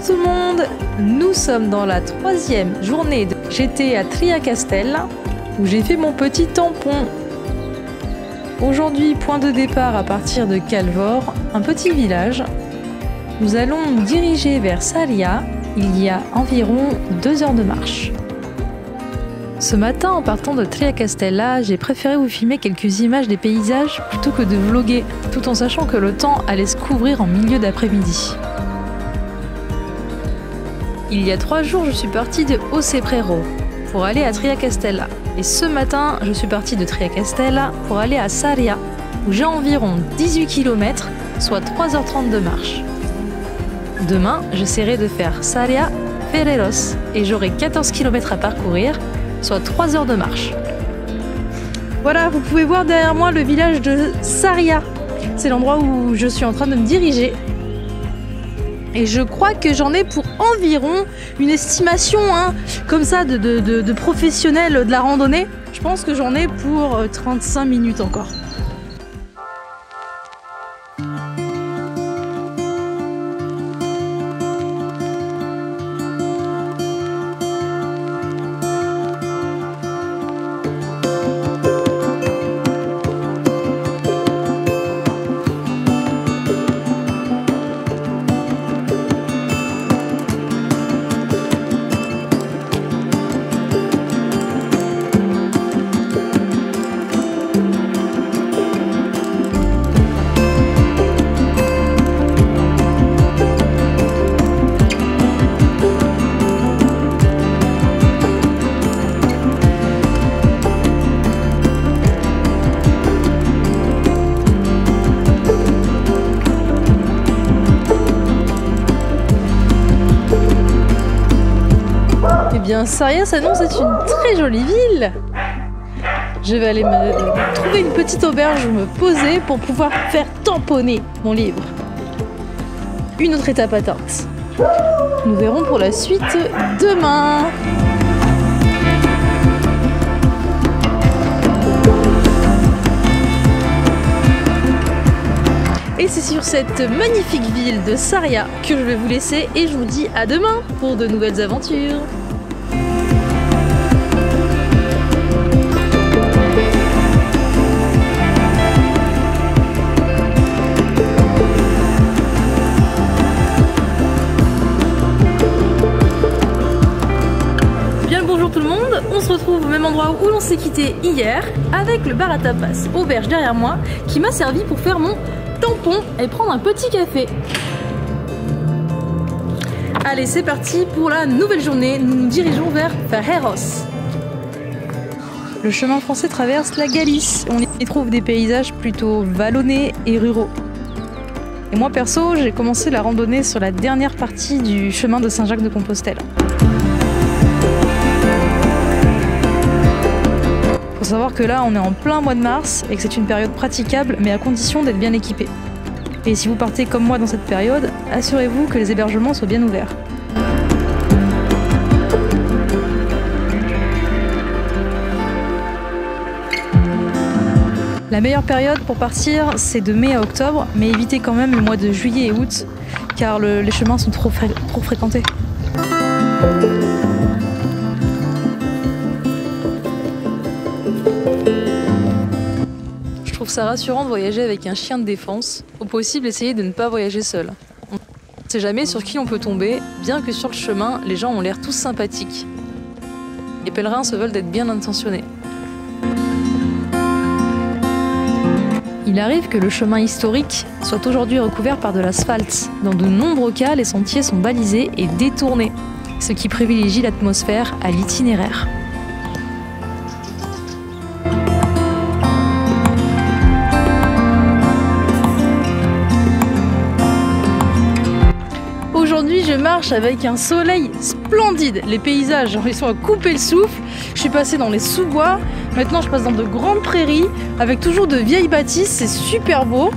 Bonjour tout le monde, nous sommes dans la 3e journée. J'étais à Triacastel où j'ai fait mon petit tampon. Aujourd'hui, point de départ à partir de Calvor, un petit village. Nous allons nous diriger vers Saria, il y a environ 2 heures de marche. Ce matin, en partant de Triacastella, j'ai préféré vous filmer quelques images des paysages plutôt que de vlogger, tout en sachant que le temps allait se couvrir en milieu d'après-midi. Il y a 3 jours, je suis partie de Osseprero pour aller à Triacastella. Et ce matin, je suis partie de Triacastella pour aller à Saria, où j'ai environ 18 km, soit 3h30 de marche. Demain, j'essaierai de faire Saria-Ferreros et j'aurai 14 km à parcourir, soit 3 heures de marche. Voilà, vous pouvez voir derrière moi le village de Saria. C'est l'endroit où je suis en train de me diriger. Et je crois que j'en ai pour environ une estimation comme ça de professionnels de la randonnée. Je pense que j'en ai pour 35 minutes encore. Saria s'annonce être une très jolie ville. Je vais aller me trouver une petite auberge où me poser pour pouvoir faire tamponner mon livre. Une autre étape atteinte. Nous verrons pour la suite demain. Et c'est sur cette magnifique ville de Saria que je vais vous laisser et je vous dis à demain pour de nouvelles aventures. On se retrouve au même endroit où l'on s'est quitté hier avec le bar à tapas auberge derrière moi qui m'a servi pour faire mon tampon et prendre un petit café. Allez, c'est parti pour la nouvelle journée. Nous nous dirigeons vers Ferreros. Le chemin français traverse la Galice. On y trouve des paysages plutôt vallonnés et ruraux. Et moi perso, j'ai commencé la randonnée sur la dernière partie du chemin de Saint-Jacques-de-Compostelle. Il faut savoir que là on est en plein mois de mars et que c'est une période praticable mais à condition d'être bien équipé. Et si vous partez comme moi dans cette période, assurez-vous que les hébergements soient bien ouverts. La meilleure période pour partir c'est de mai à octobre, mais évitez quand même le mois de juillet et août car les chemins sont trop fréquentés. Je trouve ça rassurant de voyager avec un chien de défense. Au possible, essayez de ne pas voyager seul. On ne sait jamais sur qui on peut tomber, bien que sur le chemin, les gens ont l'air tous sympathiques. Les pèlerins se veulent d'être bien intentionnés. Il arrive que le chemin historique soit aujourd'hui recouvert par de l'asphalte. Dans de nombreux cas, les sentiers sont balisés et détournés, ce qui privilégie l'atmosphère à l'itinéraire. Aujourd'hui, je marche avec un soleil splendide. Les paysages, ils sont à couper le souffle. Je suis passée dans les sous-bois. Maintenant, je passe dans de grandes prairies avec toujours de vieilles bâtisses. C'est super beau.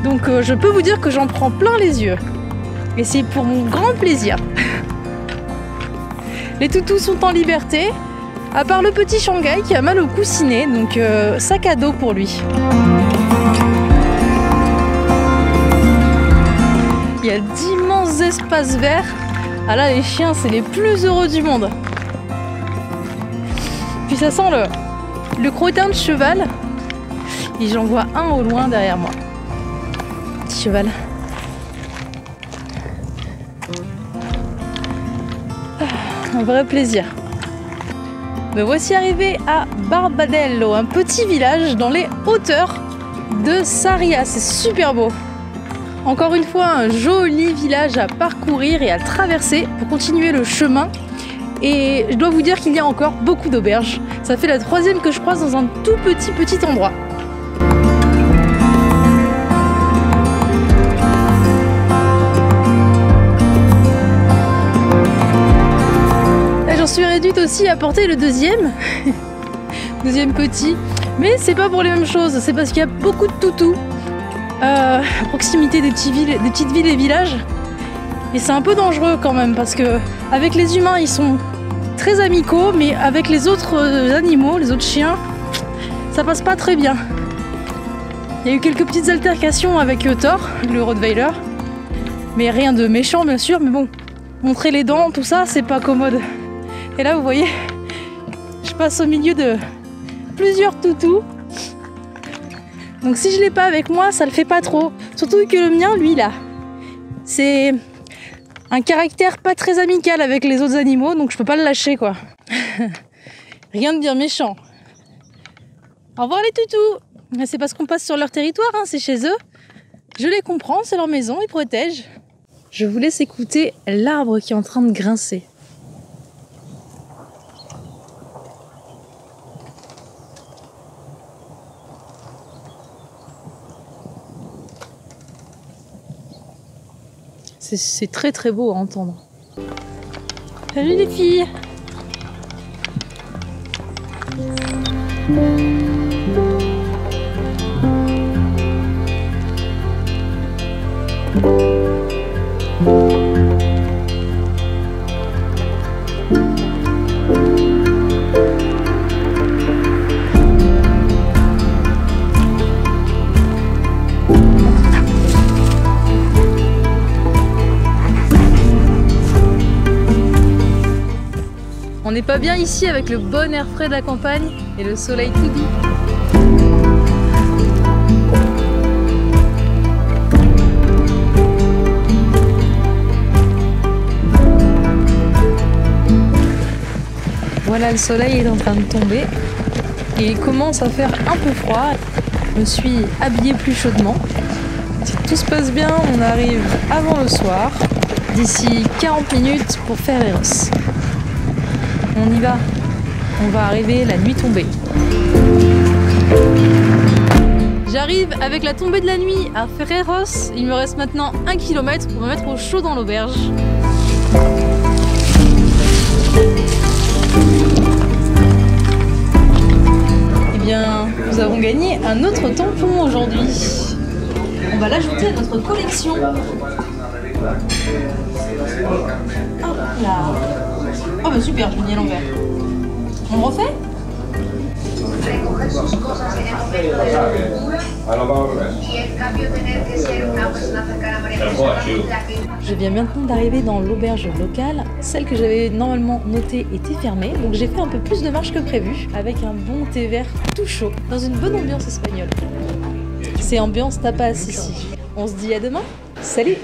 Donc, je peux vous dire que j'en prends plein les yeux. Et c'est pour mon grand plaisir. Les toutous sont en liberté. À part le petit Shanghai qui a mal au coussinet. Donc, sac à dos pour lui. Il y a d'immenses grands espaces verts. Ah là, les chiens, c'est les plus heureux du monde. Puis ça sent le crottin de cheval. Et j'en vois un au loin derrière moi. Petit cheval. Un vrai plaisir. Me voici arrivé à Barbadello, un petit village dans les hauteurs de Sarria. C'est super beau. Encore une fois, un joli village à parcourir et à traverser pour continuer le chemin. Et je dois vous dire qu'il y a encore beaucoup d'auberges. Ça fait la 3e que je croise dans un tout petit endroit. J'en suis réduite aussi à porter le deuxième petit, mais c'est pas pour les mêmes choses, c'est parce qu'il y a beaucoup de toutous à proximité des petites villes et villages, et c'est un peu dangereux quand même parce que avec les humains ils sont très amicaux, mais avec les autres animaux, les autres chiens, ça passe pas très bien. Il y a eu quelques petites altercations avec Thor, le Rottweiler, mais rien de méchant bien sûr, mais bon, montrer les dents, tout ça, c'est pas commode. Et là, vous voyez, je passe au milieu de plusieurs toutous. Donc si je l'ai pas avec moi, ça le fait pas trop. Surtout que le mien, lui, là, c'est un caractère pas très amical avec les autres animaux, donc je peux pas le lâcher, quoi. Rien de bien méchant. Au revoir les toutous. C'est parce qu'on passe sur leur territoire, hein, c'est chez eux. Je les comprends, c'est leur maison, ils protègent. Je vous laisse écouter l'arbre qui est en train de grincer. C'est très beau à entendre. Salut les filles! On n'est pas bien ici avec le bon air frais de la campagne et le soleil tout doux. Voilà, le soleil est en train de tomber et il commence à faire un peu froid. Je me suis habillée plus chaudement. Si tout se passe bien, on arrive avant le soir, d'ici 40 minutes pour Ferreros. On y va, on va arriver la nuit tombée. J'arrive avec la tombée de la nuit à Ferreros. Il me reste maintenant 1 km pour me mettre au chaud dans l'auberge. Eh bien, nous avons gagné un autre tampon aujourd'hui. On va l'ajouter à notre collection. Hop là. Oh bah super, je l'ai mis à l'envers. On refait? Je viens maintenant d'arriver dans l'auberge locale. Celle que j'avais normalement notée était fermée, donc j'ai fait un peu plus de marche que prévu, avec un bon thé vert tout chaud, dans une bonne ambiance espagnole. C'est ambiance tapas ici. On se dit à demain. Salut!